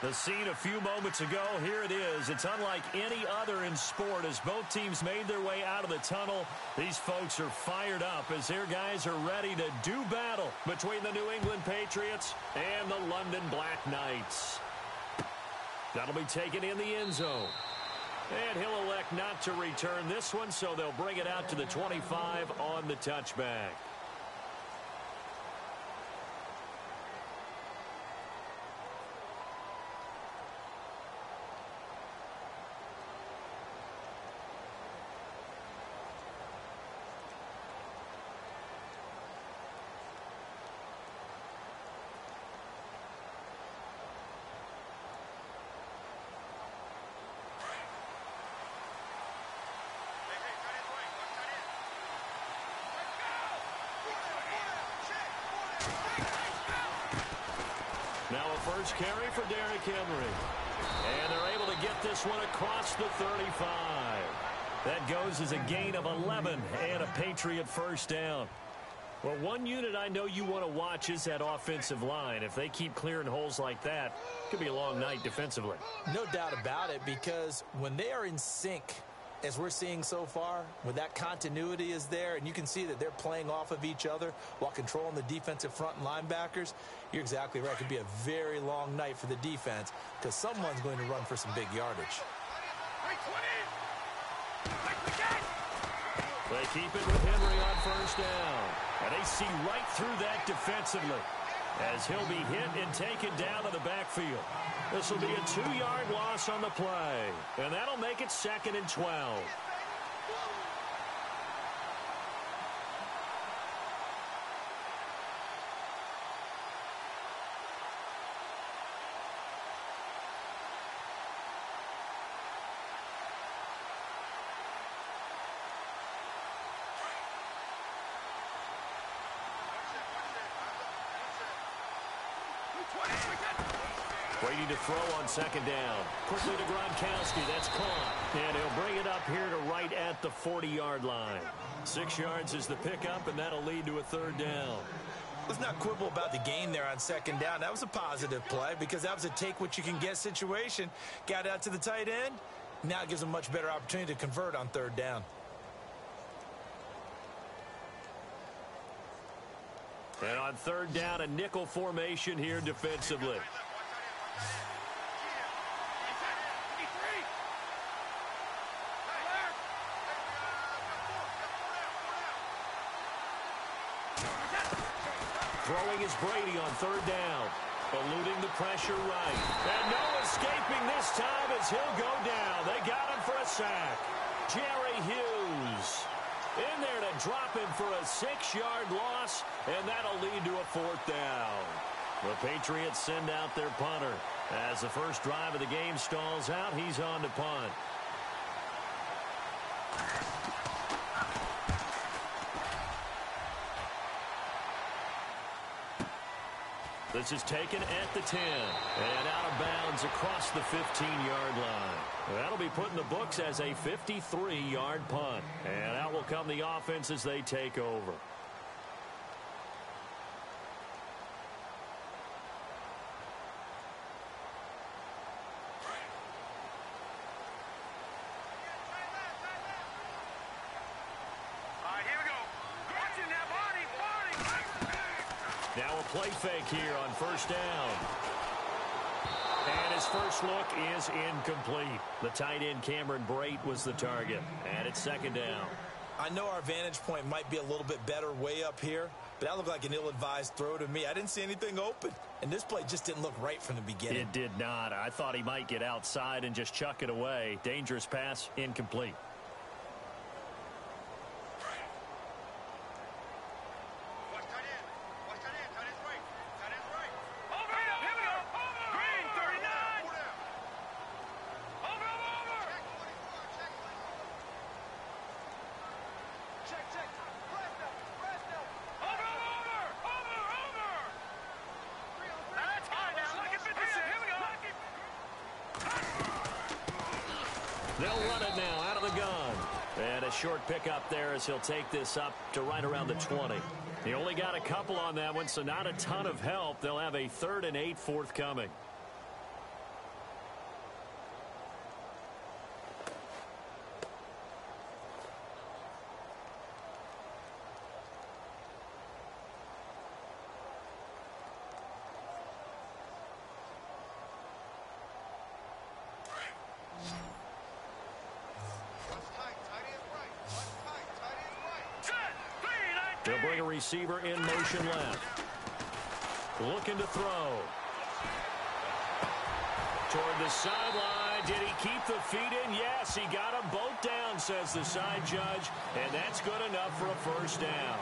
The scene a few moments ago, here it is. It's unlike any other in sport as both teams made their way out of the tunnel. These folks are fired up as their guys are ready to do battle between the New England Patriots and the London Black Knights. That'll be taken in the end zone. And he'll elect not to return this one, so they'll bring it out to the 25 on the touchback. Now a first carry for Derrick Henry. And they're able to get this one across the 35. That goes as a gain of 11 and a Patriot first down. Well, one unit I know you want to watch is that offensive line. If they keep clearing holes like that, it could be a long night defensively. No doubt about it, because when they are in sync, as we're seeing so far, when that continuity is there and you can see that they're playing off of each other while controlling the defensive front and linebackers, you're exactly right. It could be a very long night for the defense because someone's going to run for some big yardage. They keep it with Henry on first down. And they see right through that defensively as he'll be hit and taken down in the backfield. This will be a 2-yard loss on the play. And that'll make it 2nd and 12. Waiting to throw on 2nd down. Quickly to Gronkowski. That's caught. And he'll bring it up here to right at the 40-yard line. 6 yards is the pickup, and that'll lead to a 3rd down. Let's not quibble about the gain there on 2nd down. That was a positive play because that was a take-what-you-can-get situation. Got out to the tight end. Now it gives them a much better opportunity to convert on 3rd down. And on 3rd down, a nickel formation here defensively. Throwing is Brady on 3rd down. Eluding the pressure right. And no escaping this time as he'll go down. They got him for a sack. Jerry Hughes in there to drop him for a 6-yard loss, and that'll lead to a 4th down. The Patriots send out their punter. As the first drive of the game stalls out, he's on to punt. This is taken at the 10 and out of bounds across the 15-yard line. That'll be put in the books as a 53-yard punt. And out will come the offense as they take over. Now a play fake here on 1st down. And his first look is incomplete. The tight end Cameron Brate was the target. And it's 2nd down. I know our vantage point might be a little bit better way up here, but that looked like an ill-advised throw to me. I didn't see anything open. And this play just didn't look right from the beginning. It did not. I thought he might get outside and just chuck it away. Dangerous pass, incomplete. They'll run it now out of the gun. And a short pickup there as he'll take this up to right around the 20. He only got a couple on that one, so not a ton of help. They'll have a 3rd and 8 forthcoming. bring a receiver in motion left. Looking to throw. Toward the sideline. Did he keep the feet in? Yes, he got them both down, says the side judge. And that's good enough for a first down.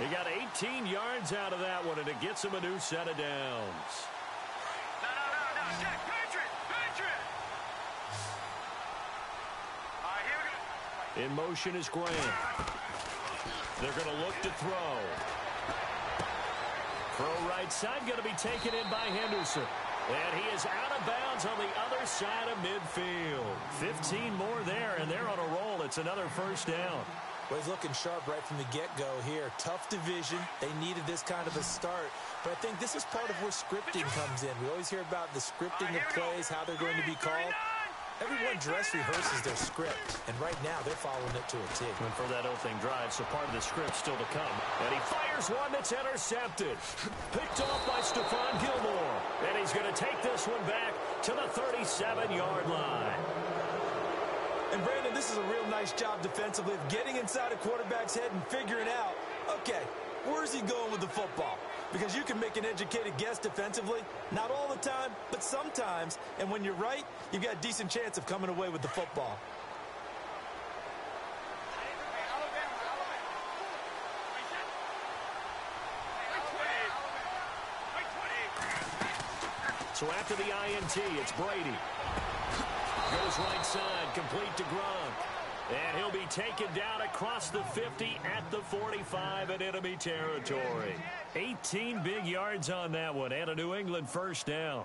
He got 18 yards out of that one, and it gets him a new set of downs. No. Jack, Patriot. All right, here we go. In motion is Grant. They're going to look to throw. Throw right side, going to be taken in by Henderson. And he is out of bounds on the other side of midfield. 15 more there, and they're on a roll. It's another first down. Well, he's looking sharp right from the get-go here. Tough division. They needed this kind of a start. But I think this is part of where scripting comes in. We always hear about the scripting of plays, how they're going to be called. Everyone dress rehearses their script, and right now they're following it to a T. And for that opening drive, so part of the script still to come. And he fires one that's intercepted. Picked off by Stephon Gilmore. And he's going to take this one back to the 37-yard line. And, Brandon, this is a real nice job defensively of getting inside a quarterback's head and figuring out, okay, where's he going with the football? Because you can make an educated guess defensively. Not all the time, but sometimes. And when you're right, you've got a decent chance of coming away with the football. So after the INT, it's Brady. Goes right side, complete to Gronk. And he'll be taken down across the 50 at the 45 in enemy territory. 18 big yards on that one, and a New England first down.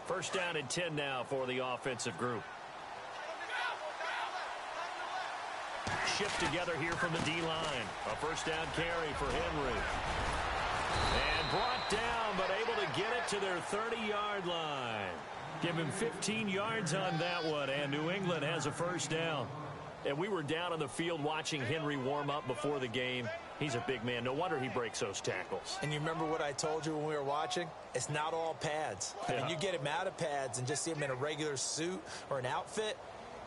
First down and 10 now for the offensive group. Shift together here from the D-line. A first down carry for Henry. And brought down, but able to get it to their 30-yard line. Give him 15 yards on that one, and New England has a first down. And we were down on the field watching Henry warm up before the game. He's a big man. No wonder he breaks those tackles. And you remember what I told you when we were watching? It's not all pads. I mean, you get him out of pads and just see him in a regular suit or an outfit.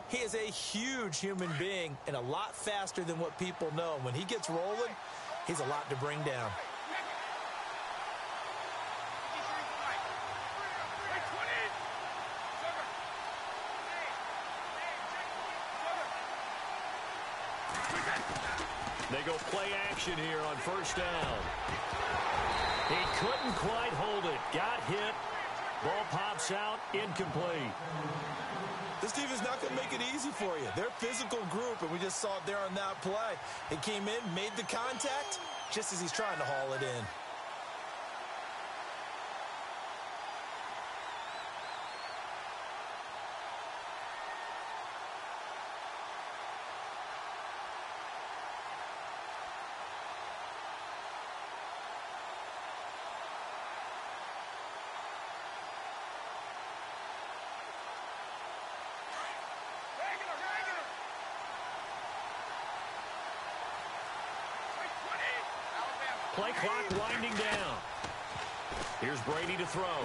He is a huge human being and a lot faster than what people know. When he gets rolling, he's a lot to bring down. They go play action here on first down. He couldn't quite hold it. Got hit. Ball pops out. Incomplete. This team is not going to make it easy for you. They're a physical group, and we just saw it there on that play. He came in, made the contact, just as he's trying to haul it in. Play clock winding down. Here's Brady to throw.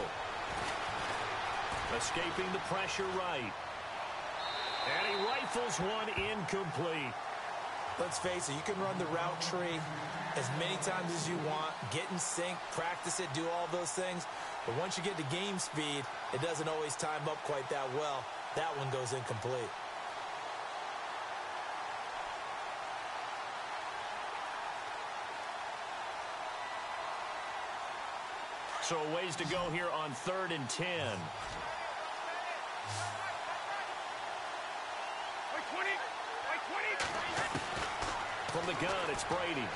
Escaping the pressure right. And he rifles one incomplete. Let's face it, you can run the route tree as many times as you want, get in sync, practice it, do all those things. But once you get to game speed, it doesn't always time up quite that well. That one goes incomplete. So a ways to go here on 3rd and 10. From the gun, it's Brady.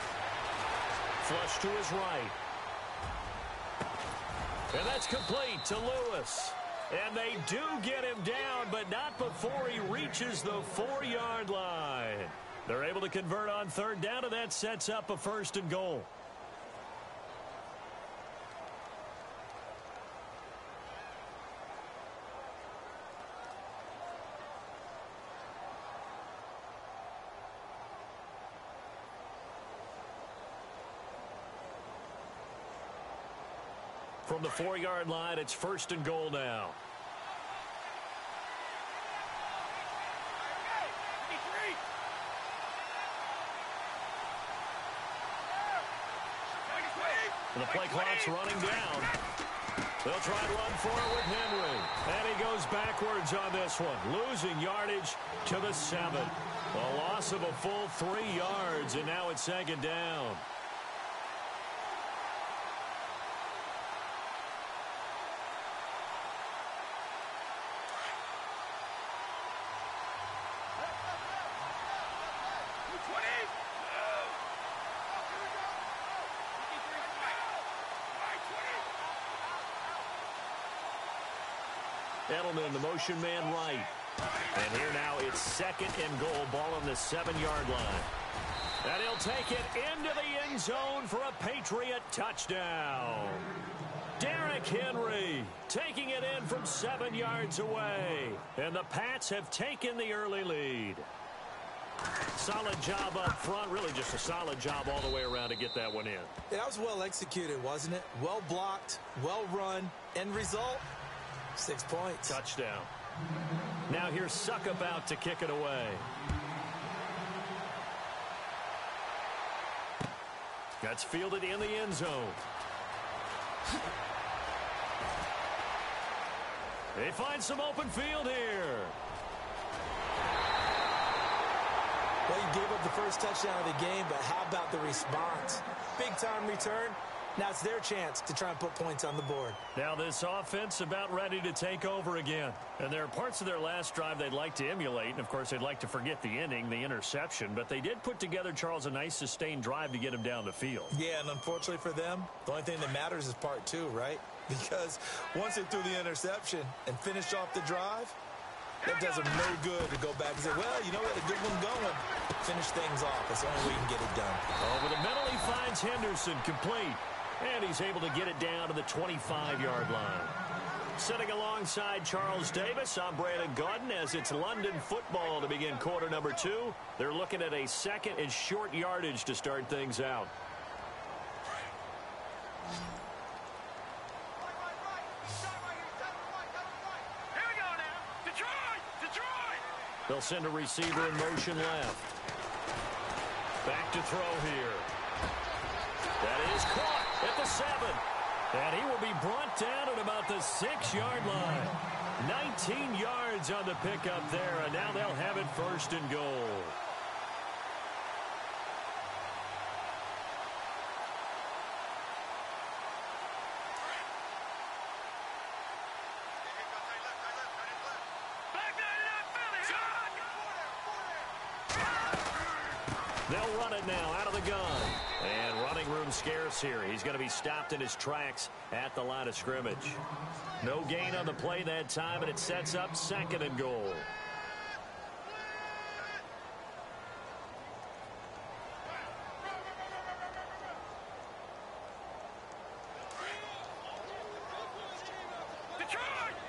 Flush to his right. And that's complete to Lewis. And they do get him down, but not before he reaches the 4-yard line. They're able to convert on 3rd down, and that sets up a 1st and goal. From the 4-yard line, it's 1st and goal now. And the play clock's running down. They'll try and run for it with Henry. And he goes backwards on this one, losing yardage to the 7. A loss of a full 3 yards, and now it's second down. Edelman, the motion man right. And here now it's second and goal, ball on the 7-yard line. And he'll take it into the end zone for a Patriot touchdown. Derrick Henry taking it in from 7 yards away. And the Pats have taken the early lead. Solid job up front, really just a solid job all the way around to get that one in. Yeah, that was well executed, wasn't it? Well blocked, well run. End result, 6 points. Touchdown. Now here's Suckup out to kick it away. That's fielded in the end zone. They find some open field here. Well, you gave up the first touchdown of the game, but how about the response? Big-time return. Now it's their chance to try and put points on the board. Now this offense about ready to take over again. And there are parts of their last drive they'd like to emulate. And, of course, they'd like to forget the inning, the interception. But they did put together, Charles, a nice sustained drive to get him down the field. Yeah, and unfortunately for them, the only thing that matters is part 2, right? Because once they threw the interception and finished off the drive, that does them no good to go back and say, well, you know what, a good one going. Finish things off. That's the only way you can get it done. Over the middle, he finds Henderson complete. And he's able to get it down to the 25-yard line. Sitting alongside Charles Davis, I'm Brandon Gaudin as it's London football to begin quarter number 2. They're looking at a second and short yardage to start things out. Here we go now. Detroit! They'll send a receiver in motion left. Back to throw here. That is caught at the 7. And he will be brought down at about the 6-yard line. 19 yards on the pickup there, and now they'll have it first and goal. They'll run it now out of the gun. And running room scarce here. He's going to be stopped in his tracks at the line of scrimmage. No gain on the play that time, and it sets up second and goal.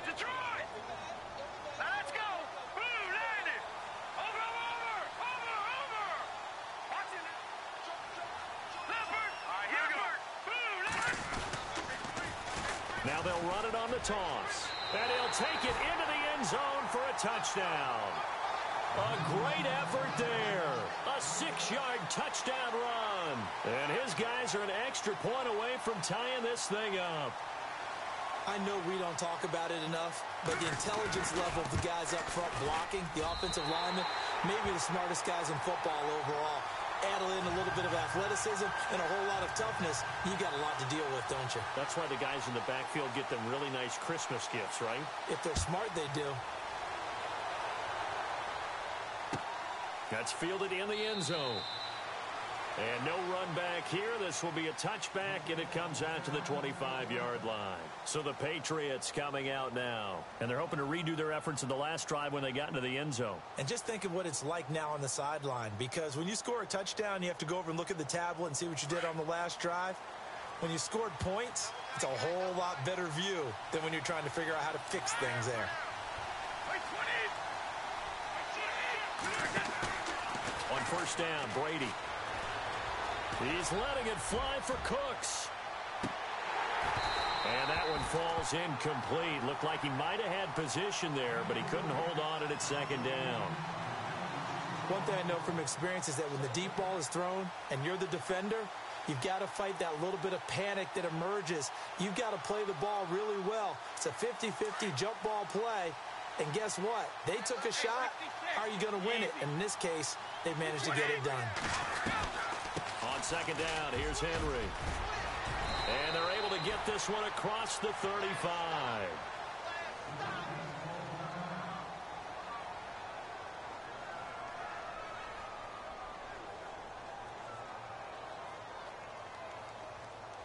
Detroit! Now let's go! Blue, landed! Over! Watch it now! Leopard! All right, here we go. Blue, landed! Now they'll run it on the toss. And he'll take it into the end zone for a touchdown. A great effort there. A 6-yard touchdown run. And his guys are an extra point away from tying this thing up. I know we don't talk about it enough, but the intelligence level of the guys up front blocking, the offensive linemen, maybe the smartest guys in football overall. Add in a little bit of athleticism and a whole lot of toughness, you got a lot to deal with, don't you? That's why the guys in the backfield get them really nice Christmas gifts, right? If they're smart, they do. That's fielded in the end zone. And no run back here. This will be a touchback, and it comes out to the 25-yard line. So the Patriots coming out now. And they're hoping to redo their efforts in the last drive when they got into the end zone. And just think of what it's like now on the sideline, because when you score a touchdown, you have to go over and look at the tablet and see what you did on the last drive. When you scored points, it's a whole lot better view than when you're trying to figure out how to fix things there. On first down, Brady. He's letting it fly for Cooks. And that one falls incomplete. Looked like he might have had position there, but he couldn't hold on to it at second down. One thing I know from experience is that when the deep ball is thrown and you're the defender, You've got to fight that little bit of panic that emerges. You've got to play the ball really well. It's a 50-50 jump ball play. And guess what? They took a shot. How are you going to win it? And in this case, they managed to get it done. On second down, here's Henry. And they're able to get this one across the 35.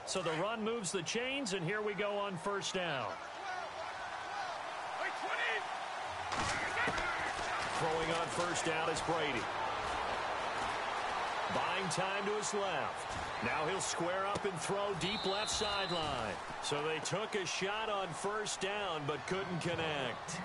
So the run moves the chains, and here we go on first down. Throwing on first down is Brady. Buying time to his left. Now he'll square up and throw deep left sideline. So they took a shot on first down but couldn't connect.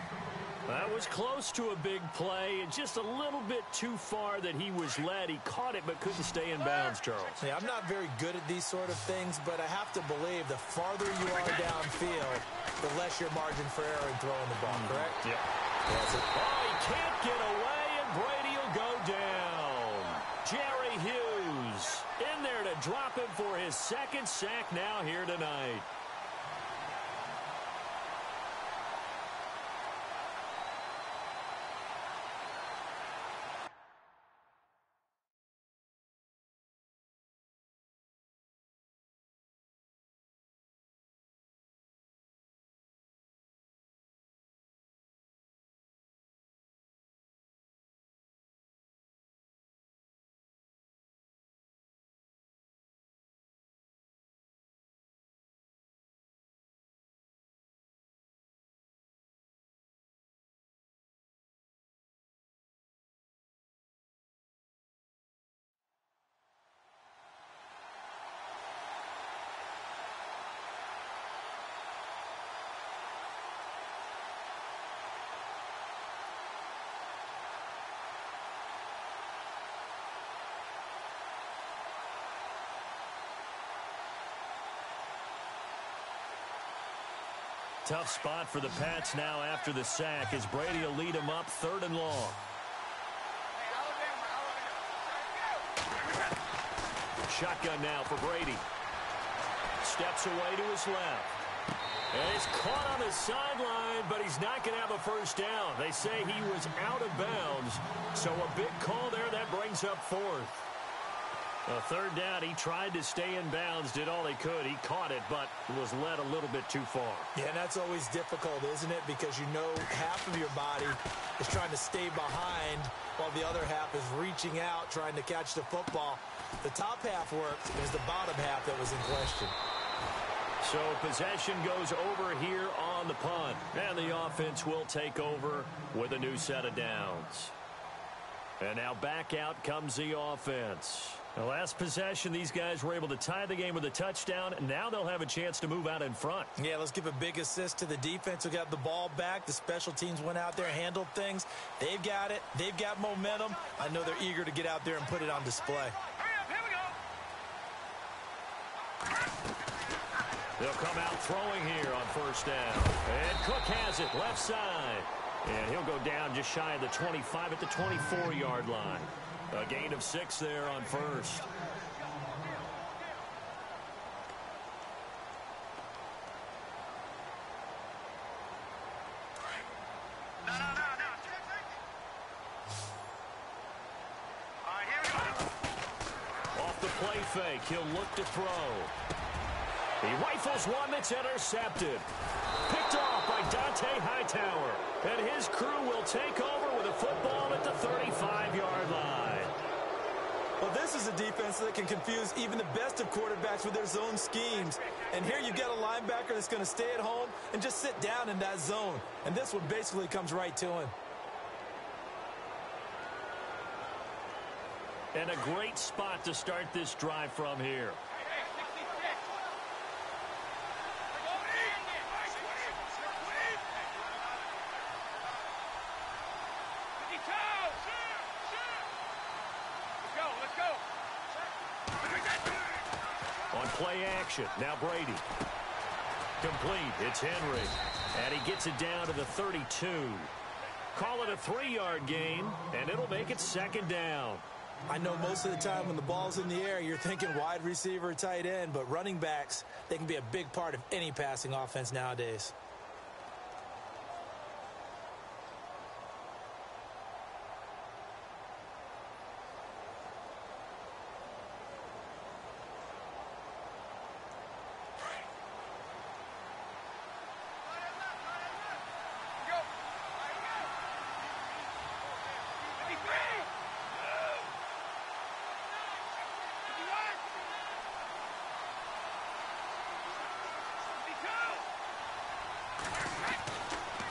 That was close to a big play, and just a little bit too far that he was led. He caught it but couldn't stay in bounds, Charles. Yeah, I'm not very good at these sort of things, but I have to believe the farther you are downfield, the less your margin for error in throwing the ball, correct? Yep. Oh, he can't get away, and Brady will go down. Jerry Hughes in there to drop him for his second sack now here tonight. Tough spot for the Pats now after the sack as Brady will lead them up 3rd and long. Shotgun now for Brady. Steps away to his left. And he's caught on the sideline, but he's not going to have a first down. They say he was out of bounds. So a big call there that brings up 4th. A 3rd down, he tried to stay in bounds, did all he could. He caught it, but was led a little bit too far. Yeah, and that's always difficult, isn't it? Because you know half of your body is trying to stay behind while the other half is reaching out, trying to catch the football. The top half worked. It was the bottom half that was in question. So possession goes over here on the punt. And the offense will take over with a new set of downs. And now back out comes the offense. The last possession, these guys were able to tie the game with a touchdown. Now they'll have a chance to move out in front. Yeah, let's give a big assist to the defense who got the ball back. The special teams went out there, handled things. They've got it. They've got momentum. I know they're eager to get out there and put it on display. Here we go. They'll come out throwing here on first down. And Cook has it left side. And he'll go down just shy of the 25 at the 24-yard line. A gain of 6 there on first. No. All right, here we go. Off the play fake, he'll look to throw. He rifles one that's intercepted. Picked off by Dante Hightower. And his crew will take over with a football at the 35-yard line. Well, this is a defense that can confuse even the best of quarterbacks with their zone schemes. And here you've got a linebacker that's going to stay at home and just sit down in that zone. And this one basically comes right to him. And a great spot to start this drive from here. Play action. Now Brady. Complete. It's Henry. And he gets it down to the 32. Call it a 3-yard gain, and it'll make it 2nd down. I know most of the time when the ball's in the air, you're thinking wide receiver, tight end, but running backs, they can be a big part of any passing offense nowadays.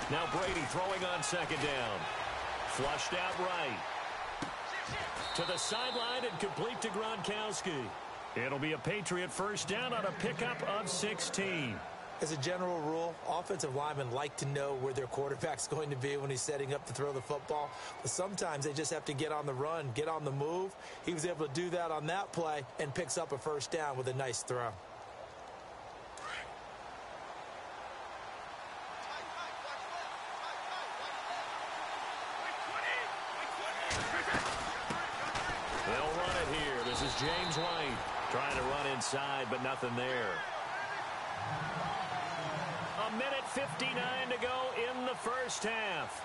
Now Brady throwing on second down. Flushed out right. To the sideline and complete to Gronkowski. It'll be a Patriot first down on a pickup of 16. As a general rule, offensive linemen like to know where their quarterback's going to be when he's setting up to throw the football. But sometimes they just have to get on the run, get on the move. He was able to do that on that play and picks up a first down with a nice throw. They'll run it here. This is James White trying to run inside, but nothing there. A minute 59 to go in the first half.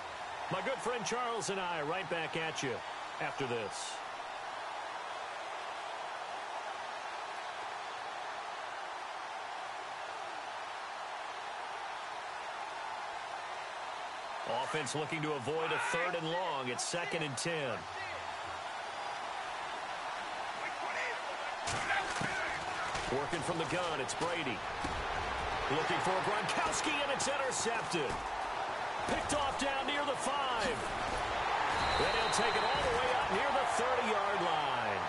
My good friend Charles and I right back at you after this. Offense looking to avoid a 3rd and long. It's 2nd and 10. Working from the gun, it's Brady. Looking for Gronkowski, and it's intercepted. Picked off down near the 5. Then he'll take it all the way up near the 30-yard line.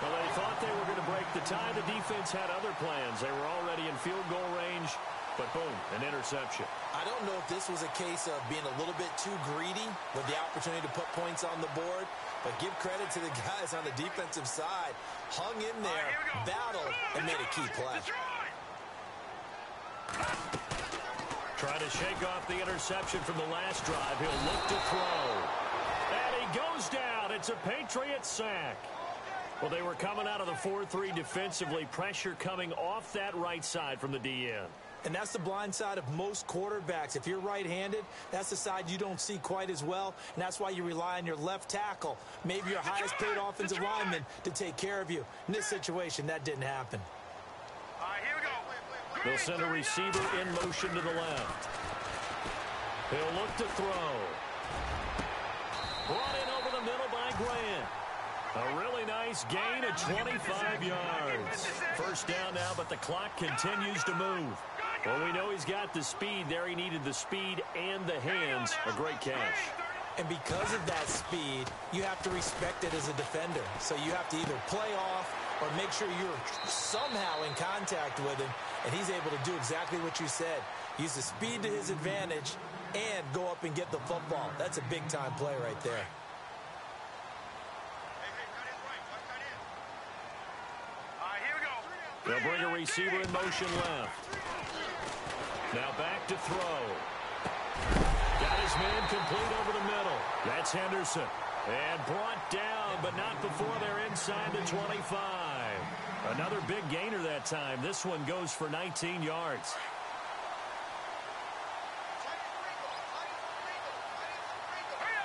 Well, they thought they were going to break the tie. The defense had other plans. They were already in field goal range, but boom, an interception. I don't know if this was a case of being a little bit too greedy with the opportunity to put points on the board, but give credit to the guys on the defensive side. Hung in there, battled, and made a key play. Trying to shake off the interception from the last drive. He'll look to throw. And he goes down. It's a Patriot sack. Well, they were coming out of the 4-3 defensively. Pressure coming off that right side from the DN. And that's the blind side of most quarterbacks. If you're right-handed, that's the side you don't see quite as well, and that's why you rely on your left tackle, maybe your highest-paid offensive lineman, to take care of you. In this situation, that didn't happen. All right, here we go. They'll send a receiver in motion to the left. He'll look to throw. Brought in over the middle by Grant. A really nice gain of 25 yards. First down now, but the clock continues to move. Well, we know he's got the speed there. He needed the speed and the hands. A great catch. And because of that speed, you have to respect it as a defender. So you have to either play off or make sure you're somehow in contact with him, and he's able to do exactly what you said. Use the speed to his advantage and go up and get the football. That's a big-time play right there. They'll bring a receiver in motion left. Now back to throw. Got his man complete over the middle. That's Henderson. And brought down, but not before they're inside the 25. Another big gainer that time. This one goes for 19 yards.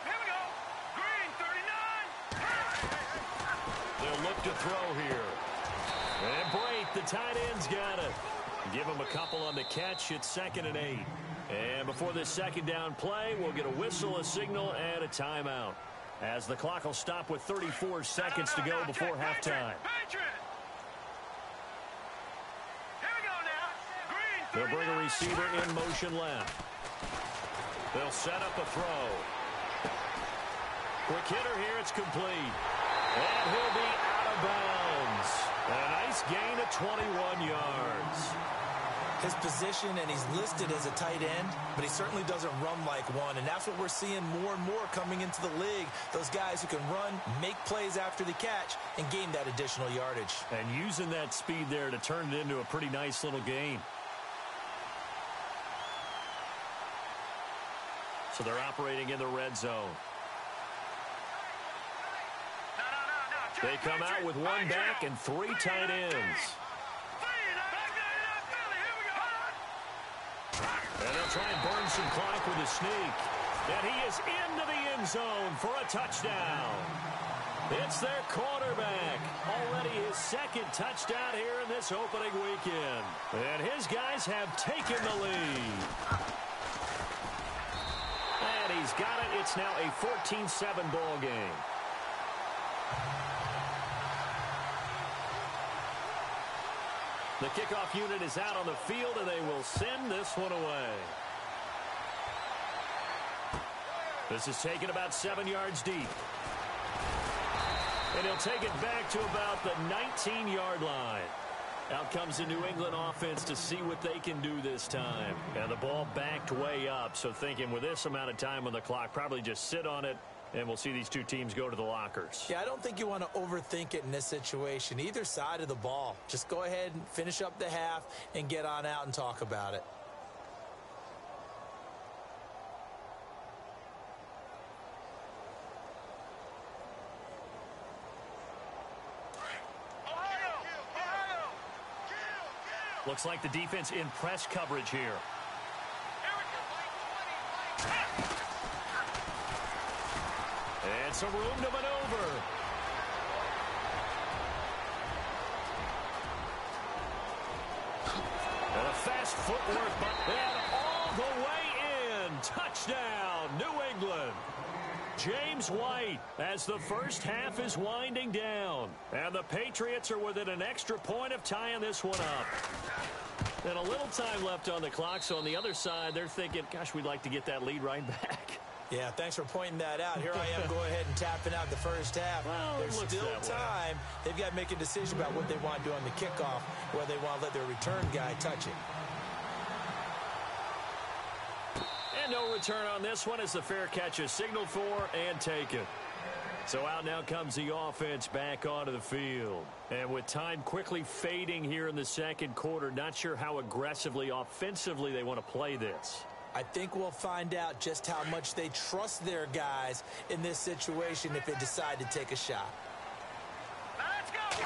Here we go. Green, 39. They'll look to throw here. And Brate, the tight end's got it. Give him a couple on the catch. It's 2nd and 8. And before this second down play, we'll get a whistle, a signal, and a timeout, as the clock will stop with 34 seconds to go before halftime. They'll bring a receiver in motion left. They'll set up a throw. Quick hitter here. It's complete. And he'll be out of bounds. A nice gain of 21 yards. His position, and he's listed as a tight end, but he certainly doesn't run like one, and that's what we're seeing more and more coming into the league. Those guys who can run, make plays after the catch, and gain that additional yardage. And using that speed there to turn it into a pretty nice little gain. So they're operating in the red zone. No, They come out with one back and 3 tight ends. And they'll try and burn some clock with a sneak. And he is into the end zone for a touchdown. It's their quarterback. Already his second touchdown here in this opening weekend. And his guys have taken the lead. And he's got it. It's now a 14-7 ball game. The kickoff unit is out on the field, and they will send this one away. This is taken about 7 yards deep. And he'll take it back to about the 19-yard line. Out comes the New England offense to see what they can do this time. And the ball backed way up, so thinking with this amount of time on the clock, probably just sit on it, and we'll see these two teams go to the lockers. Yeah, I don't think you want to overthink it in this situation. Either side of the ball. Just go ahead and finish up the half and get on out and talk about it. Looks like the defense in press coverage here. And some room to maneuver. And a fast footwork, and all the way in. Touchdown, New England. James White as the first half is winding down. And the Patriots are within an extra point of tying this one up. And a little time left on the clock, so on the other side, they're thinking, gosh, we'd like to get that lead right back. Yeah, thanks for pointing that out. Here I am, go ahead and tapping out the first half. Well, there's still time. They've got to make a decision about what they want to do on the kickoff, whether they want to let their return guy touch it. And no return on this one as the fair catch is signaled for and taken. So out now comes the offense back onto the field. And with time quickly fading here in the second quarter, not sure how aggressively, offensively they want to play this. I think we'll find out just how much they trust their guys in this situation if they decide to take a shot. Let's go.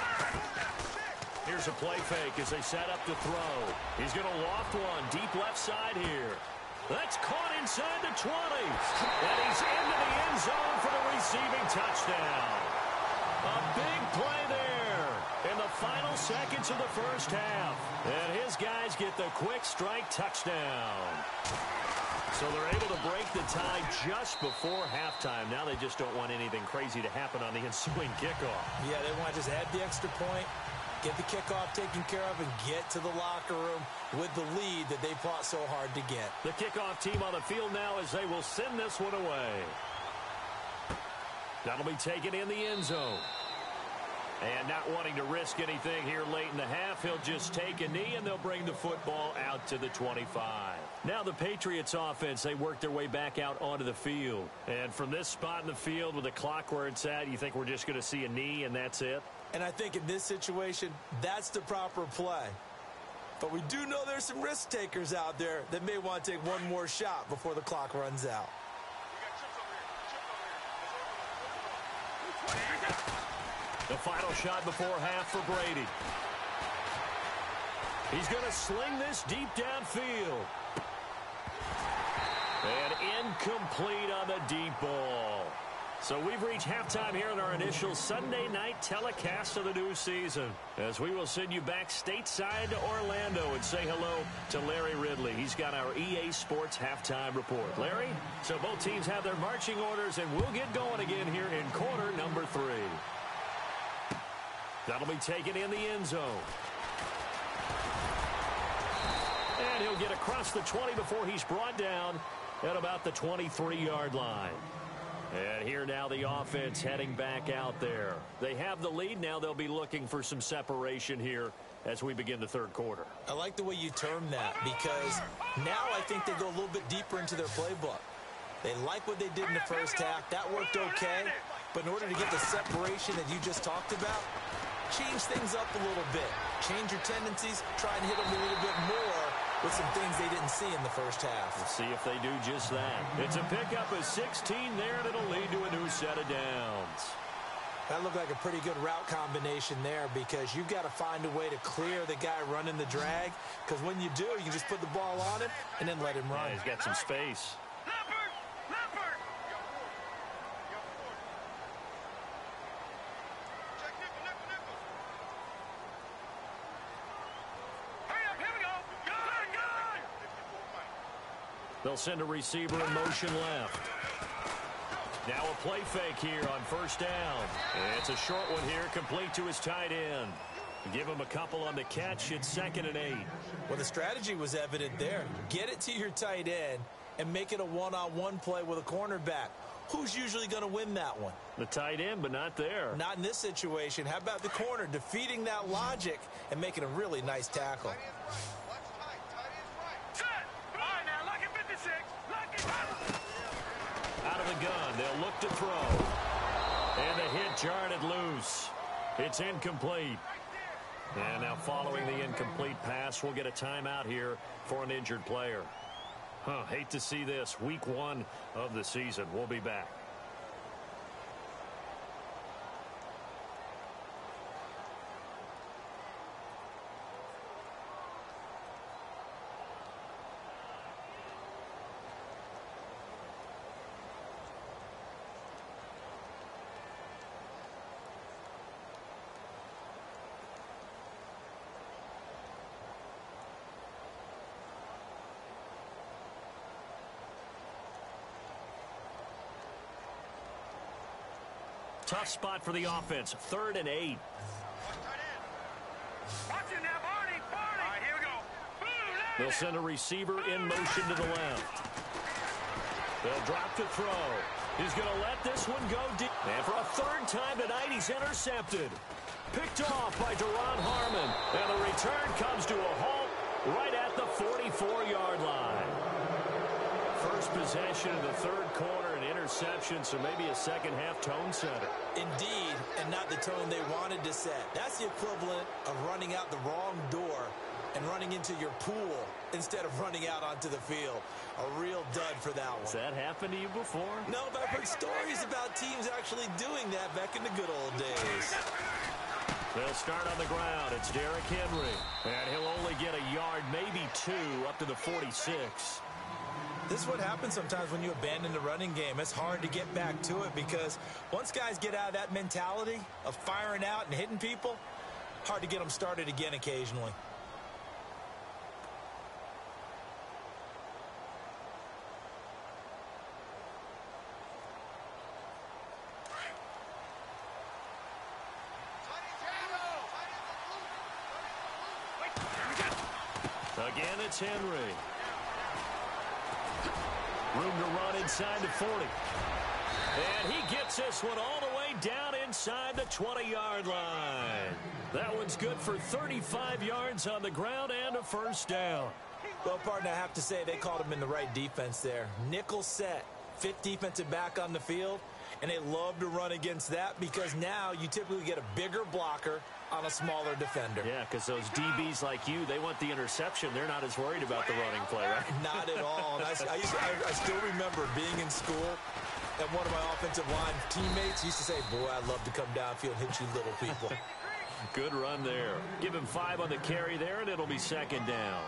Here's a play fake as they set up to throw. He's going to loft one deep left side here. That's caught inside the 20. And he's into the end zone for the receiving touchdown. A big play there in the final seconds of the first half. And his guys get the quick strike touchdown. So they're able to break the tie just before halftime. Now they just don't want anything crazy to happen on the ensuing kickoff. Yeah, they want to just add the extra point, get the kickoff taken care of, and get to the locker room with the lead that they fought so hard to get. The kickoff team on the field now as they will send this one away. That'll be taken in the end zone. And not wanting to risk anything here late in the half, he'll just take a knee, and they'll bring the football out to the 25. Now the Patriots offense, they work their way back out onto the field. And from this spot in the field with the clock where it's at, you think we're just going to see a knee and that's it? And I think in this situation, that's the proper play. But we do know there's some risk takers out there that may want to take one more shot before the clock runs out. The final shot before half for Brady. He's going to sling this deep downfield. And incomplete on the deep ball. So we've reached halftime here in our initial Sunday night telecast of the new season, as we will send you back stateside to Orlando and say hello to Larry Ridley. He's got our EA Sports halftime report. Larry, so both teams have their marching orders, and we'll get going again here in quarter number 3. That'll be taken in the end zone. And he'll get across the 20 before he's brought down at about the 23-yard line. And here now the offense heading back out there. They have the lead. Now they'll be looking for some separation here as we begin the third quarter. I like the way you term that, because now I think they go a little bit deeper into their playbook. They like what they did in the first half. That worked okay. But in order to get the separation that you just talked about, change things up a little bit. Change your tendencies. Try and hit them a little bit more with some things they didn't see in the first half. We'll see if they do just that. It's a pickup of 16 there, and it'll lead to a new set of downs. That looked like a pretty good route combination there because you've got to find a way to clear the guy running the drag, because when you do, you can just put the ball on him and then let him run. Yeah, he's got some space. They'll send a receiver in motion left. Now a play fake here on first down. It's a short one here, complete to his tight end. Give him a couple on the catch. It's 2nd and 8. Well, the strategy was evident there. Get it to your tight end and make it a one-on-one play with a cornerback. Who's usually going to win that one? The tight end, but not there. Not in this situation. How about the corner defeating that logic and making a really nice tackle? Out of the gun, they'll look to throw. And the hit jarred it loose. It's incomplete. And now following the incomplete pass, we'll get a timeout here for an injured player. Hate to see this. Week 1 of the season. We'll be back. Tough spot for the offense. 3rd and 8. They'll send a receiver in motion to the left. They'll drop to throw. He's going to let this one go deep. And for a 3rd time tonight, he's intercepted. Picked off by Duron Harmon. And the return comes to a halt right at the 44-yard line. First possession in the 3rd quarter, an interception, so maybe a second-half tone setter. Indeed, and not the tone they wanted to set. That's the equivalent of running out the wrong door and running into your pool instead of running out onto the field. A real dud for that one. Has that happened to you before? No, but I've heard stories about teams actually doing that back in the good old days. They'll start on the ground. It's Derrick Henry. And he'll only get a yard, maybe 2, up to the 46. This is what happens sometimes when you abandon the running game. It's hard to get back to it because once guys get out of that mentality of firing out and hitting people, hard to get them started again occasionally. Again, it's Henry. Room to run inside the 40. And he gets this one all the way down inside the 20-yard line. That one's good for 35 yards on the ground and a first down. Well, partner, I have to say they called him in the right defense there. Nickel set, 5th defensive back on the field, and they love to run against that because now you typically get a bigger blocker on a smaller defender. Yeah, because those DBs like you, they want the interception. They're not as worried about the running play, right? Not at all. And I still remember being in school, and one of my offensive line teammates used to say, boy, I'd love to come downfield and hit you little people. Good run there. Give him 5 on the carry there, and it'll be 2nd down.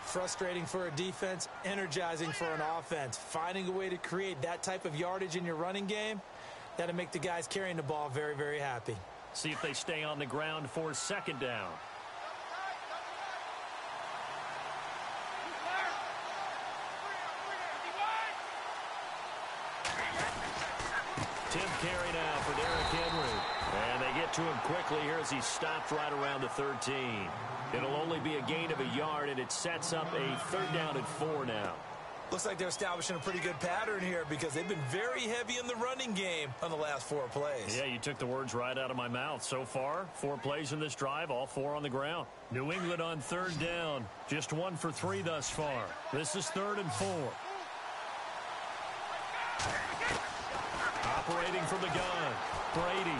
Frustrating for a defense, energizing for an offense. Finding a way to create that type of yardage in your running game, that'll make the guys carrying the ball very, very happy. See if they stay on the ground for 2nd down. Tenth carry now for Derrick Henry. And they get to him quickly here as he stopped right around the 13. It'll only be a gain of a yard, and it sets up a 3rd down and 4 now. Looks like they're establishing a pretty good pattern here because they've been very heavy in the running game on the last 4 plays. Yeah, you took the words right out of my mouth. So far, 4 plays in this drive, all 4 on the ground. New England on 3rd down. Just 1 for 3 thus far. This is 3rd and 4. Operating from the gun, Brady.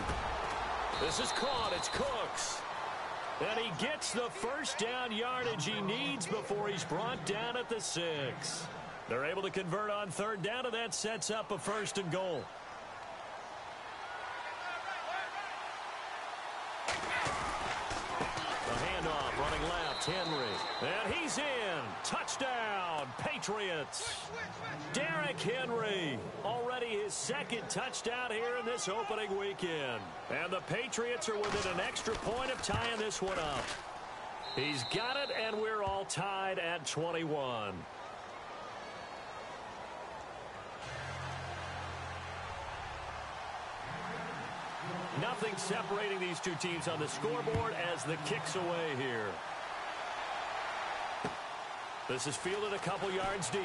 This is caught. It's Cooks. And he gets the first down yardage he needs before he's brought down at the 6. They're able to convert on 3rd down, and that sets up a 1st and goal. Henry. And he's in. Touchdown, Patriots. Derrick Henry, already his second touchdown here in this opening weekend. And the Patriots are within an extra point of tying this one up. He's got it, and we're all tied at 21. Nothing separating these two teams on the scoreboard as the kick's away here. This is fielded a couple yards deep.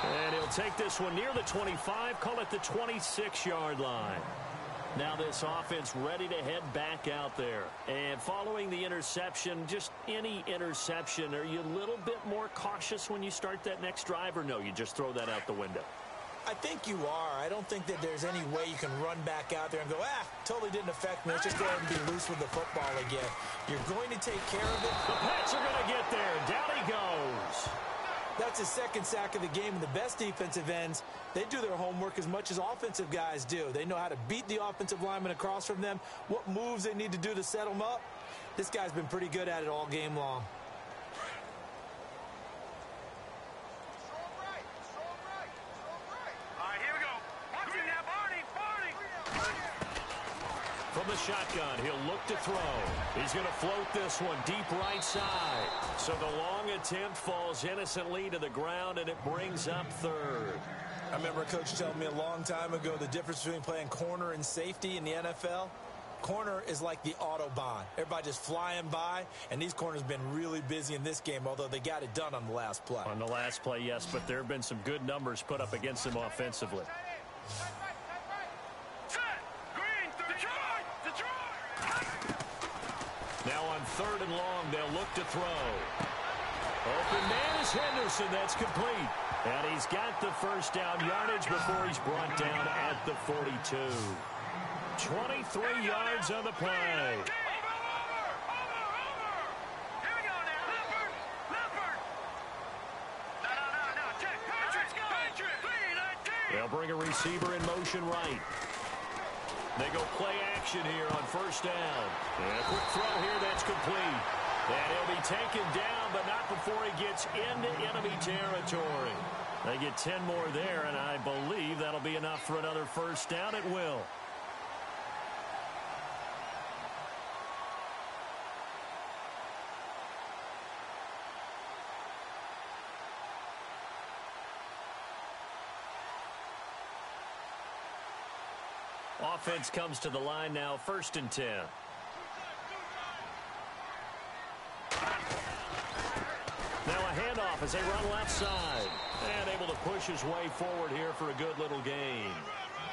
And he'll take this one near the 25, call it the 26-yard line. Now this offense ready to head back out there. And following the interception, just any interception, are you a little bit more cautious when you start that next drive, or no, you just throw that out the window? I think you are. I don't think that there's any way you can run back out there and go, totally didn't affect me. Let's just go ahead and be loose with the football again. You're going to take care of it. The Pats are going to get there. Down he goes. That's his second sack of the game, and the best defensive ends, they do their homework as much as offensive guys do. They know how to beat the offensive lineman across from them, what moves they need to do to set them up. This guy's been pretty good at it all game long. From the shotgun, he'll look to throw. He's going to float this one deep right side. So the long attempt falls innocently to the ground, and it brings up third. I remember a coach telling me a long time ago the difference between playing corner and safety in the NFL. Corner is like the Autobahn. Everybody just flying by, and these corners have been really busy in this game, although they got it done on the last play. On the last play, yes, but there have been some good numbers put up against them offensively. Now on third and long, they'll look to throw. Open man is Henderson. That's complete. And he's got the first down yardage before he's brought down at the 42. 23 yards on the play. They'll bring a receiver in motion right. They go play action here on first down. And a quick throw here that's complete. And he'll be taken down, but not before he gets into enemy territory. They get 10 more there, and I believe that'll be enough for another first down. It will. Offense comes to the line now, 1st and 10. Now a handoff as they run left side. And able to push his way forward here for a good little gain.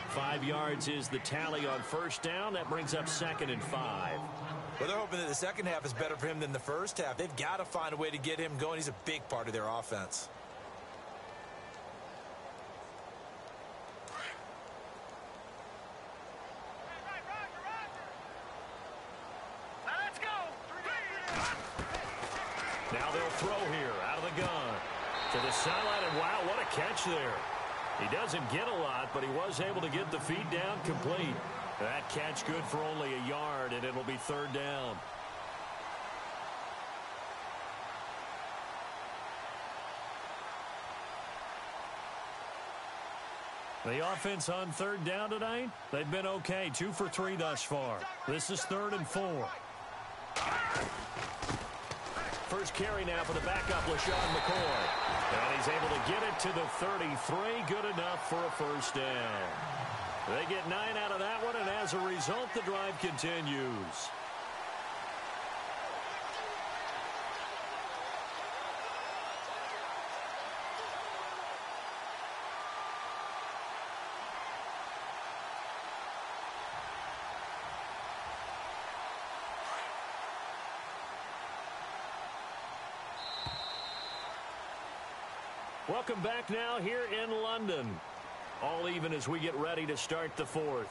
5 yards is the tally on first down. That brings up 2nd and 5. Well, they're hoping that the second half is better for him than the first half. They've got to find a way to get him going. He's a big part of their offense. Now they'll throw here out of the gun to the sideline, and wow, what a catch there. He doesn't get a lot, but he was able to get the feet down complete. That catch good for only a yard, and it'll be 3rd down. The offense on 3rd down tonight, they've been okay. 2 for 3 thus far. This is 3rd and 4. First carry now for the backup, LaShawn McCoy. And he's able to get it to the 33. Good enough for a first down. They get 9 out of that one, and as a result, the drive continues. Welcome back now here in London. All even as we get ready to start the 4th.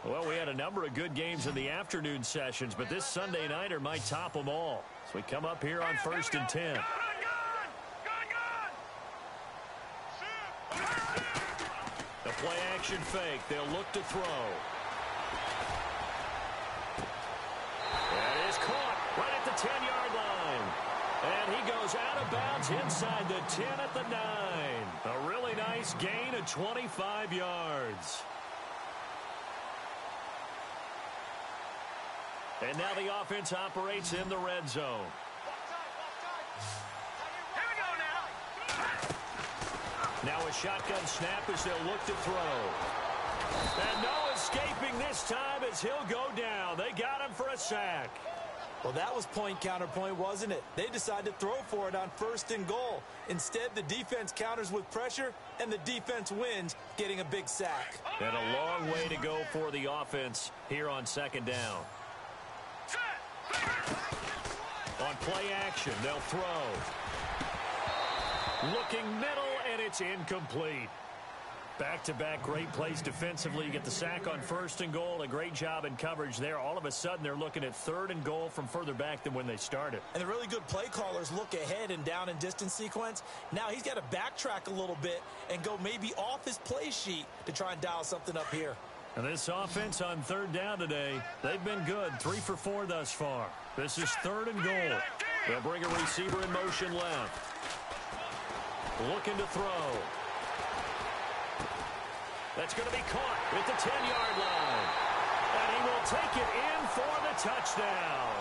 Well, we had a number of good games in the afternoon sessions, but this Sunday nighter might top them all. So we come up here on 1st and 10. Play-action fake. They'll look to throw. That is caught right at the 10-yard line. And he goes out of bounds inside the 10 at the 9. A really nice gain of 25 yards. And now the offense operates in the red zone. Here we go now. Now a shotgun snap as they'll look to throw. And no escaping this time as he'll go down. They got him for a sack. Well, that was point counterpoint, wasn't it? They decided to throw for it on 1st and goal. Instead, the defense counters with pressure, and the defense wins, getting a big sack. And a long way to go for the offense here on 2nd down. On play action, they'll throw. Looking middle, and it's incomplete. Back-to-back great plays defensively. You get the sack on 1st and goal. A great job in coverage there. All of a sudden, they're looking at 3rd and goal from further back than when they started. And the really good play callers look ahead and down and distance sequence. Now he's got to backtrack a little bit and go maybe off his play sheet to try and dial something up here. And this offense on 3rd down today, they've been good. 3 for 4 thus far. This is 3rd and goal. They'll bring a receiver in motion left. Looking to throw. That's going to be caught at the 10-yard line. And he will take it in for the touchdown.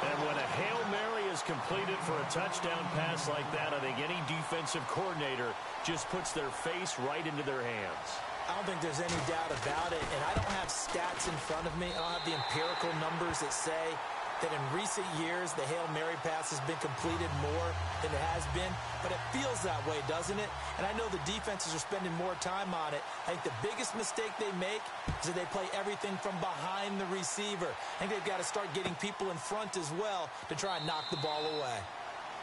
And when a Hail Mary is completed for a touchdown pass like that, I think any defensive coordinator just puts their face right into their hands. I don't think there's any doubt about it, and I don't have stats in front of me. I don't have the empirical numbers that say that in recent years the Hail Mary pass has been completed more than it has been, but it feels that way, doesn't it? And I know the defenses are spending more time on it. I think the biggest mistake they make is that they play everything from behind the receiver. I think they've got to start getting people in front as well to try and knock the ball away.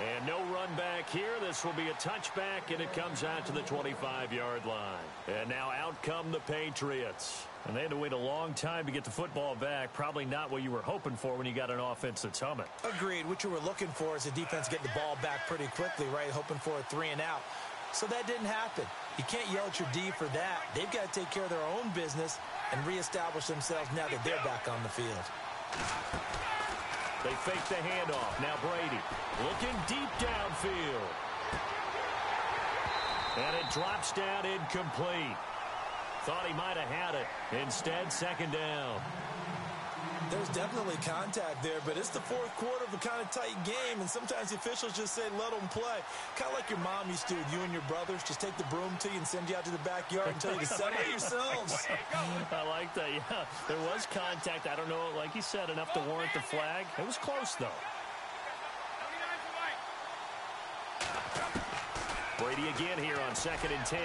And no run back here. This will be a touchback, and it comes out to the 25-yard line. And now out come the Patriots. And they had to wait a long time to get the football back. Probably not what you were hoping for when you got an offense that's humming. Agreed. What you were looking for is the defense get the ball back pretty quickly, right? Hoping for a 3 and out. So that didn't happen. You can't yell at your D for that. They've got to take care of their own business and reestablish themselves now that they're back on the field. They fake the handoff. Now Brady looking deep downfield. And it drops down incomplete. Thought he might have had it. Instead, 2nd down. There's definitely contact there, but it's the 4th quarter of a kind of tight game, and sometimes the officials just say, let them play. Kind of like your mom used to with you and your brothers. Just take the broom to you and send you out to the backyard and tell you to settle yourselves. I like that, yeah. There was contact. I don't know, like you said, enough to warrant the flag. It was close, though. Brady again here on 2nd and 10.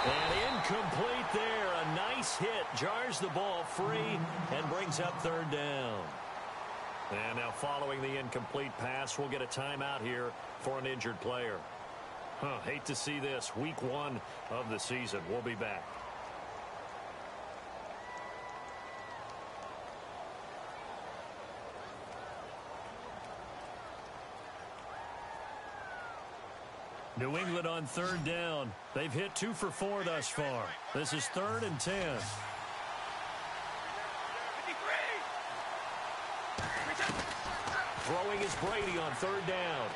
And incomplete there. A nice hit. Jars the ball free and brings up 3rd down. And now following the incomplete pass, we'll get a timeout here for an injured player. Hate to see this. Week 1 of the season. We'll be back. New England on 3rd down. They've hit 2 for 4 thus far. This is 3rd and 10. Throwing is Brady on 3rd down.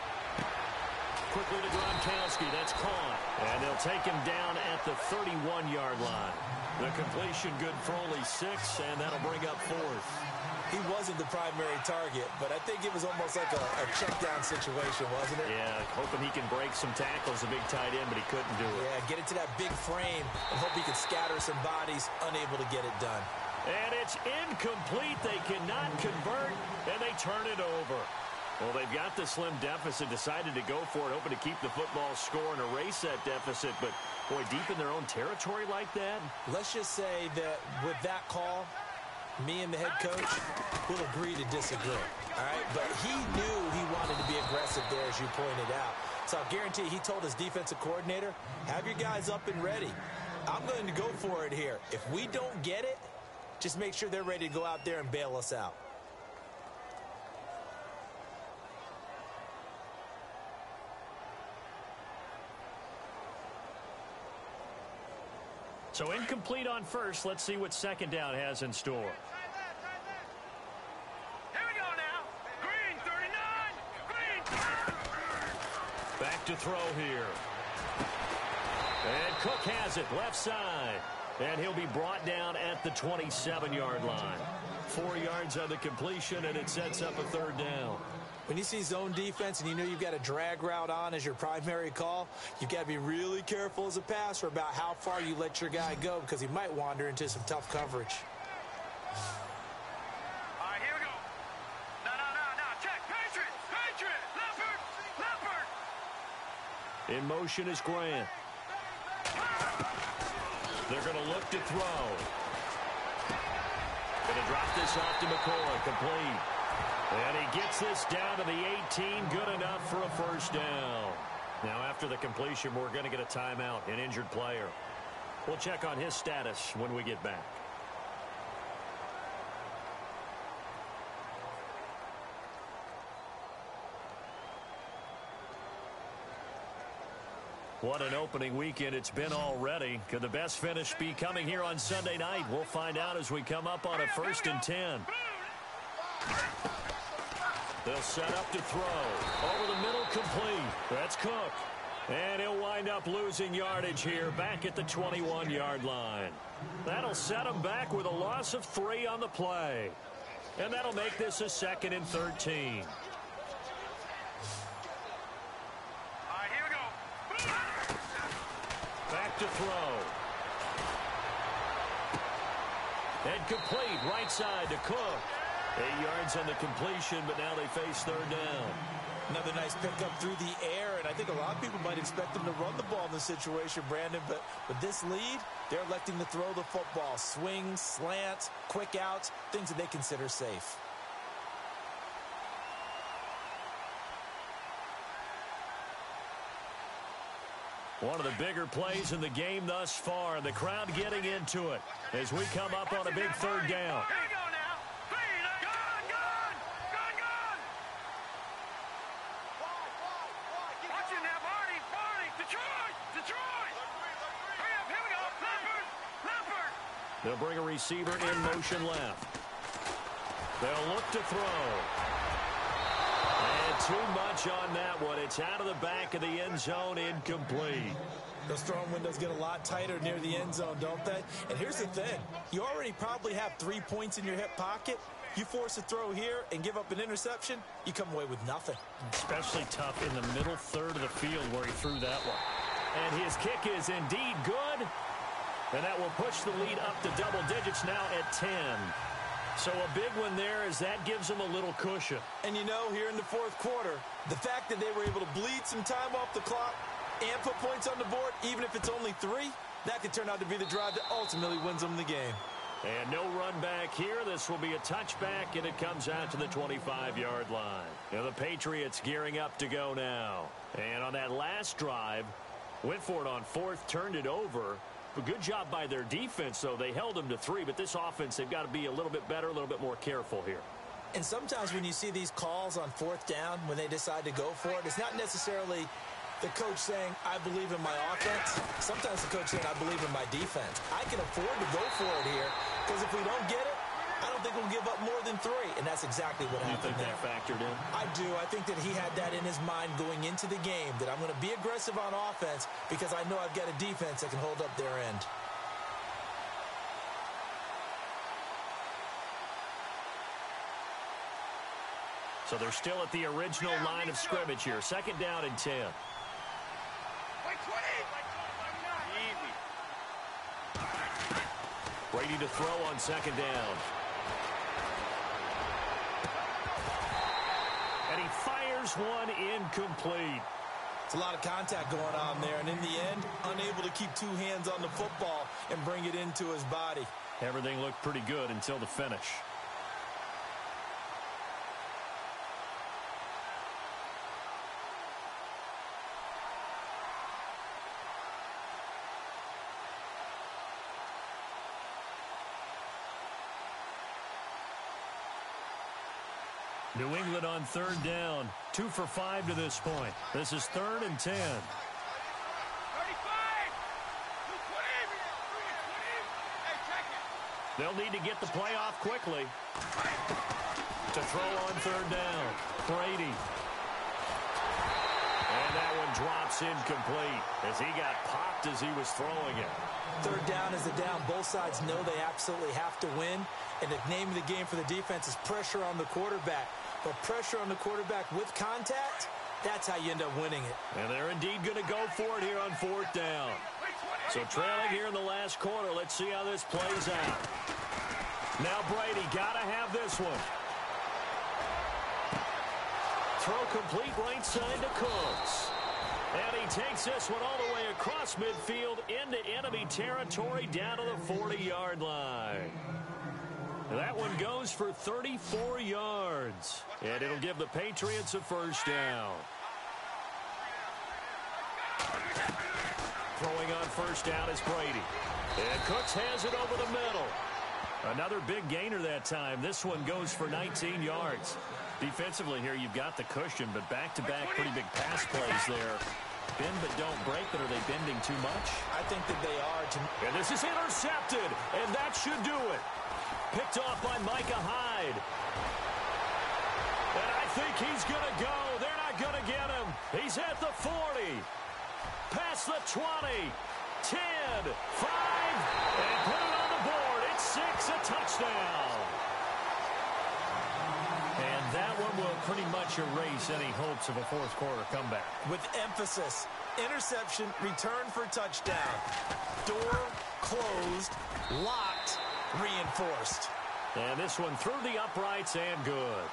Quickly to Gronkowski. That's caught. And they'll take him down at the 31-yard line. The completion good for only 6, and that'll bring up 4th. He wasn't the primary target, but I think it was almost like a check-down situation, wasn't it? Yeah, hoping he can break some tackles, a big tight end, but he couldn't do it. Yeah, get into that big frame and hope he could scatter some bodies, unable to get it done. And it's incomplete. They cannot convert, and they turn it over. Well, they've got the slim deficit, decided to go for it, hoping to keep the football score and erase that deficit, but, boy, deep in their own territory like that? Let's just say that with that call, me and the head coach will agree to disagree, all right? But he knew he wanted to be aggressive there, as you pointed out. So I guarantee he told his defensive coordinator, have your guys up and ready. I'm going to go for it here. If we don't get it, just make sure they're ready to go out there and bail us out. So incomplete on first. Let's see what second down has in store. Here we go now. Green, 39. Green. Back to throw here. And Cook has it left side. And he'll be brought down at the 27-yard line. 4 yards on the completion, and it sets up a third down. When you see zone defense and you know you've got a drag route on as your primary call, you've got to be really careful as a passer about how far you let your guy go because he might wander into some tough coverage. All right, here we go. No. Check. Patriot. Leopard. In motion is Grant. They're going to look to throw. Going to drop this off to McCoy. Complete. And he gets this down to the 18. Good enough for a first down. Now, after the completion, we're going to get a timeout, an injured player. We'll check on his status when we get back. What an opening weekend it's been already. Could the best finish be coming here on Sunday night? We'll find out as we come up on a 1st and 10. They'll set up to throw. Over the middle, complete. That's Cook. And he'll wind up losing yardage here back at the 21-yard line. That'll set him back with a loss of 3 on the play. And that'll make this a 2nd and 13. Back to throw. And complete right side to Cook. 8 yards on the completion, but now they face third down. Another nice pickup through the air, and I think a lot of people might expect them to run the ball in this situation, Brandon, but with this lead, they're electing to throw the football. Swings, slants, quick outs, things that they consider safe. One of the bigger plays in the game thus far, and the crowd getting into it as we come up on a big third down. Here we go now. Gun. Watch it now, Barney. Detroit. Hurry up, here we go. Leopard. They'll bring a receiver in motion left. They'll look to throw. And too much on that one. It's out of the back of the end zone, incomplete. Those throwing windows get a lot tighter near the end zone, don't they? And here's the thing. You already probably have 3 points in your hip pocket. You force a throw here and give up an interception, you come away with nothing. Especially tough in the middle third of the field where he threw that one. And his kick is indeed good. And that will push the lead up to double digits now at 10. So a big one there as that gives them a little cushion. And you know, here in the fourth quarter, the fact that they were able to bleed some time off the clock and put points on the board, even if it's only 3, that could turn out to be the drive that ultimately wins them the game. And no run back here. This will be a touchback, and it comes out to the 25-yard line. Now the Patriots gearing up to go now. And on that last drive, went for it on 4th, turned it over. A good job by their defense, though. They held them to 3, but this offense, they've got to be a little bit better, a little bit more careful here. And sometimes when you see these calls on 4th down, when they decide to go for it, it's not necessarily the coach saying, I believe in my offense. Sometimes the coach saying, I believe in my defense. I can afford to go for it here, because if we don't get it, I don't think we'll give up more than 3, and that's exactly what happened there. You think that factored in? I do. I think that he had that in his mind going into the game, that I'm going to be aggressive on offense because I know I've got a defense that can hold up their end. So they're still at the original line of scrimmage here. 2nd down and 10. Brady to throw on 2nd down. And he fires one incomplete. It's a lot of contact going on there, and in the end, unable to keep 2 hands on the football and bring it into his body. Everything looked pretty good until the finish. New England on 3rd down. 2 for 5 to this point. This is 3rd and 10. 35. They'll need to get the play off quickly. To throw on third down. Brady. And that one drops incomplete as he got popped as he was throwing it. Third down is the down. Both sides know they absolutely have to win. And the name of the game for the defense is pressure on the quarterback. But pressure on the quarterback with contact, that's how you end up winning it. And they're indeed going to go for it here on fourth down. So trailing here in the last quarter. Let's see how this plays out. Now Brady got to have this one. Throw complete right side to Cooks. And he takes this one all the way across midfield into enemy territory down to the 40-yard line. That one goes for 34 yards. And it'll give the Patriots a first down. Throwing on first down is Brady. And Cooks has it over the middle. Another big gainer that time. This one goes for 19 yards. Defensively here, you've got the cushion, but back-to-back pretty big pass plays there. Bend but don't break, but are they bending too much? I think that they are. And this is intercepted, and that should do it. Picked off by Micah Hyde. And I think he's going to go. They're not going to get him. He's at the 40. Past the 20. 10. 5. And put it on the board. It's 6, a touchdown. And that one will pretty much erase any hopes of a fourth quarter comeback. With emphasis, interception, return for touchdown. Door closed, locked, reinforced. And this one through the uprights and good.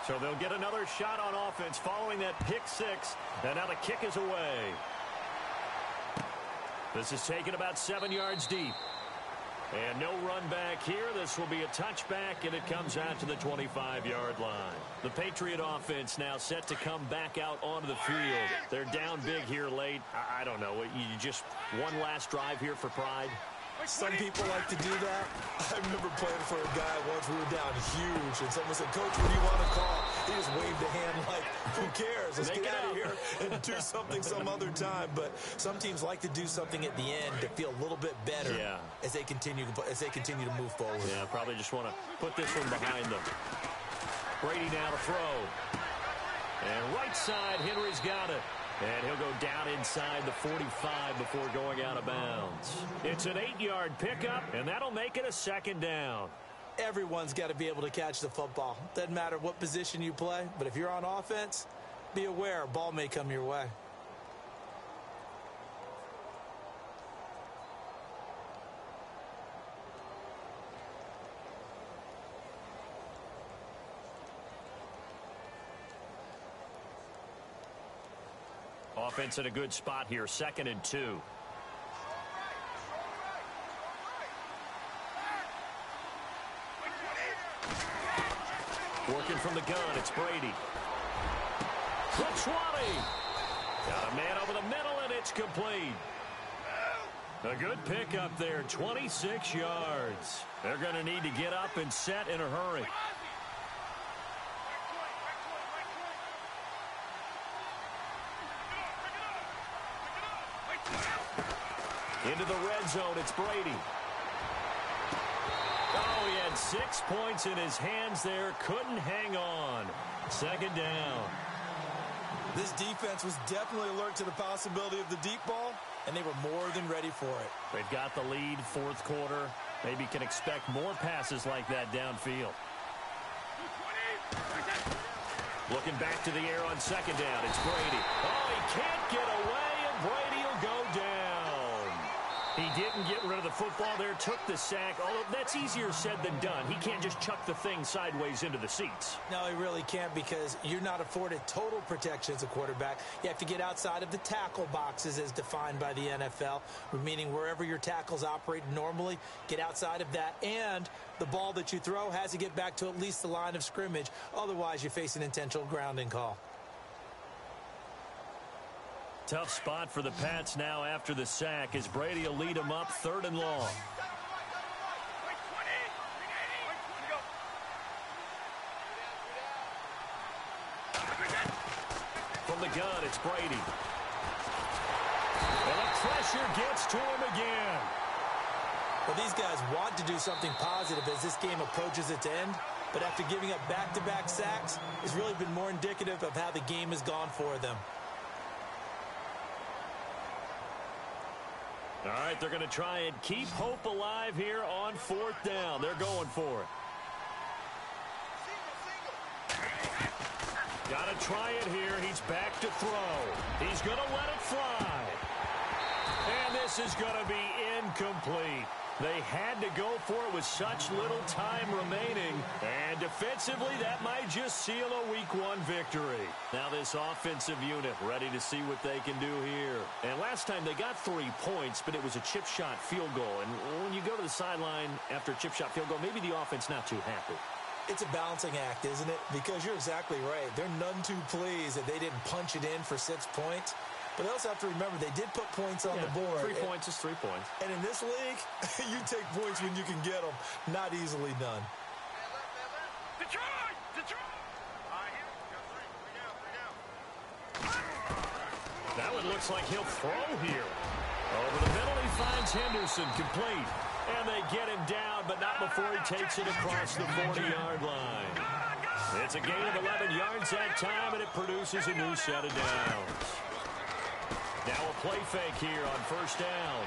So they'll get another shot on offense following that pick six. And now the kick is away. This is taken about 7 yards deep. And no run back here. This will be a touchback, and it comes out to the 25-yard line. The Patriot offense now set to come back out onto the field. They're down big here late. I don't know. You just one last drive here for pride? Some people like to do that. I remember playing for a guy once. We were down huge, and someone said, "Coach, what do you want to call?" He just waved a hand like, "Who cares? Let's get out of here and do something some other time." But some teams like to do something at the end to feel a little bit better as they continue to move forward. Yeah, probably just want to put this one behind them. Brady now to throw. And right side, Henry's got it. And he'll go down inside the 45 before going out of bounds. It's an 8-yard pickup, and that'll make it a second down. Everyone's got to be able to catch the football. Doesn't matter what position you play, but if you're on offense, be aware a ball may come your way. Offense in a good spot here, 2nd and 2. Working from the gun, it's Brady. The 20. Got a man over the middle, and it's complete. A good pickup there, 26 yards. They're going to need to get up and set in a hurry. Into the red zone, it's Brady. Oh, he had 6 points in his hands there. Couldn't hang on. 2nd down. This defense was definitely alert to the possibility of the deep ball, and they were more than ready for it. They've got the lead, 4th quarter. Maybe can expect more passes like that downfield. Looking back to the air on 2nd down, it's Brady. Oh, he can't get away, and Brady will go down. He didn't get rid of the football there, took the sack, although that's easier said than done. He can't just chuck the thing sideways into the seats. No, he really can't, because you're not afforded total protection as a quarterback. You have to get outside of the tackle boxes as defined by the NFL, meaning wherever your tackles operate normally, get outside of that, and the ball that you throw has to get back to at least the line of scrimmage. Otherwise, you face an intentional grounding call. Tough spot for the Pats now after the sack as Brady will lead them up 3rd and long. From the gun, it's Brady. pressure gets to him again. Well, these guys want to do something positive as this game approaches its end, but after giving up back-to-back sacks, it's really been more indicative of how the game has gone for them. All right, they're going to try and keep hope alive here on 4th down. They're going for it. Got to try it here. He's back to throw. He's going to let it fly. And this is going to be incomplete. They had to go for it with such little time remaining. And defensively, that might just seal a Week 1 victory. Now this offensive unit ready to see what they can do here. And last time they got 3 points, but it was a chip shot field goal. And when you go to the sideline after a chip shot field goal, maybe the offense not too happy. It's a balancing act, isn't it? Because you're exactly right. They're none too pleased that they didn't punch it in for 6 points. But they also have to remember they did put points on the board. 3 points is 3 points. And in this league, you take points when you can get them. Not easily done. Detroit! Detroit! That one looks like he'll throw here. Over the middle, he finds Henderson complete. And they get him down, but not before he takes it across the 40-yard line. It's a gain of 11 yards that time, and it produces a new set of downs. Now a play fake here on 1st down.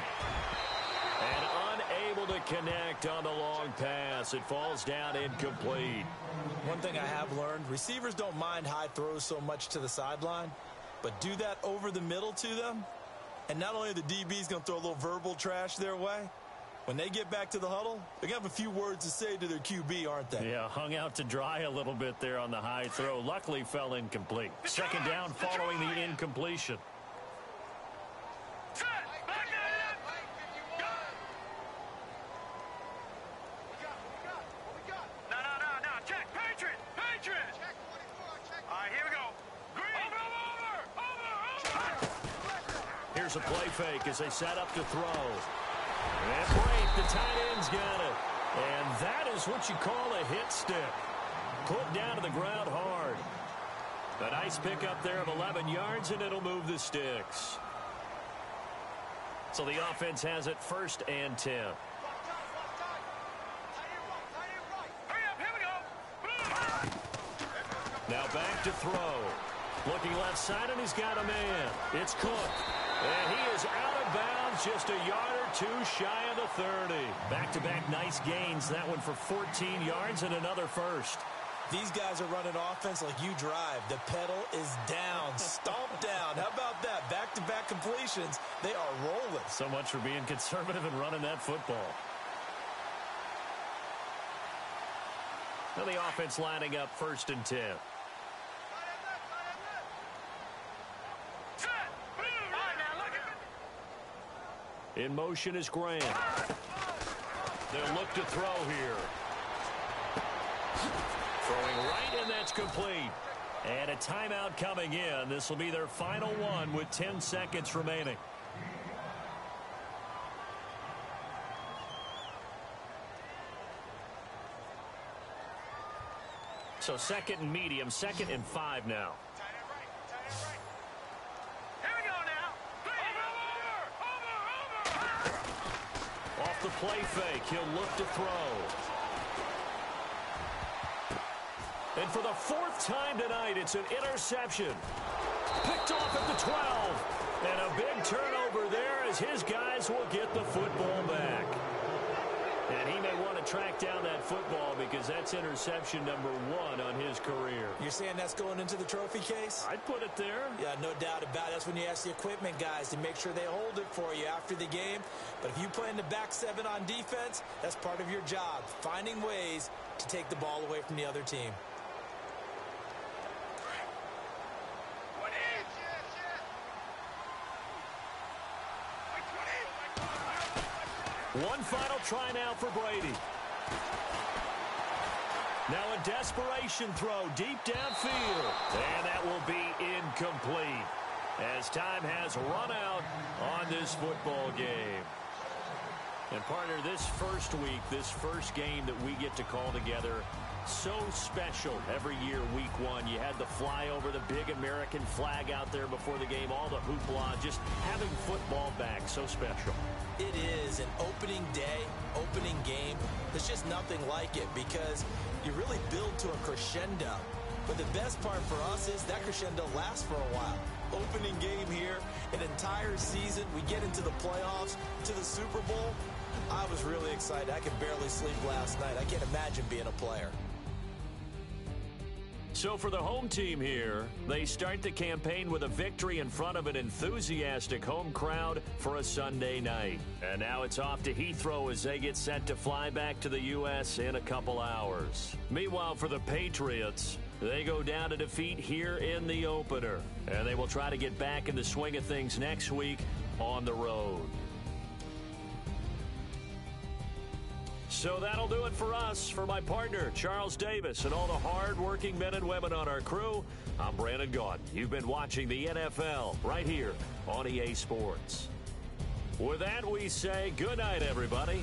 And unable to connect on the long pass. It falls down incomplete. One thing I have learned, receivers don't mind high throws so much to the sideline, but do that over the middle to them, and not only are the DBs going to throw a little verbal trash their way, when they get back to the huddle, they're going to have a few words to say to their QB, aren't they? Yeah, hung out to dry a little bit there on the high throw. Luckily fell incomplete. 2nd down following the incompletion. Here's a play fake as they set up to throw. And break, the tight end's got it. And that is what you call a hit stick. Put down to the ground hard. A nice pickup there of 11 yards, and it'll move the sticks. So the offense has it 1st and 10. Now back to throw. Looking left side, and he's got a man. It's Cook. And he is out of bounds, just a yard or 2 shy of the 30. Back-to-back nice gains. That one for 14 yards and another first. These guys are running offense like you drive. The pedal is down, stomp down. How about that? Back-to-back completions. They are rolling. So much for being conservative and running that football. Now the offense lining up 1st and 10. In motion is Grant. They'll look to throw here. Throwing right, and that's complete. And a timeout coming in. This will be their final one with 10 seconds remaining. So 2nd and medium, 2nd and 5 now. Off the play fake, he'll look to throw. And for the 4th time tonight, it's an interception. Picked off at the 12. And a big turnover there as his guys will get the football back. And he may want to track down that football because that's interception number 1 on his career. You're saying that's going into the trophy case? I'd put it there. Yeah, no doubt about it. That's when you ask the equipment guys to make sure they hold it for you after the game. But if you play in the back 7 on defense, that's part of your job, finding ways to take the ball away from the other team. One final try now for Brady. Now a desperation throw deep downfield. And that will be incomplete as time has run out on this football game. And, partner, this first week, this first game that we get to call together, so special every year, week one. You had the flyover, the big American flag out there before the game, all the hoopla, just having football back, so special. It is an opening day, opening game. There's just nothing like it because you really build to a crescendo. But the best part for us is that crescendo lasts for a while. Opening game here, an entire season. We get into the playoffs, to the Super Bowl. I was really excited. I could barely sleep last night. I can't imagine being a player. So for the home team here, they start the campaign with a victory in front of an enthusiastic home crowd for a Sunday night. And now it's off to Heathrow as they get set to fly back to the U.S. in a couple hours. Meanwhile, for the Patriots, they go down to defeat here in the opener. And they will try to get back in the swing of things next week on the road. So that'll do it for us. For my partner, Charles Davis, and all the hard-working men and women on our crew, I'm Brandon Gaudin. You've been watching the NFL right here on EA Sports. With that, we say good night, everybody.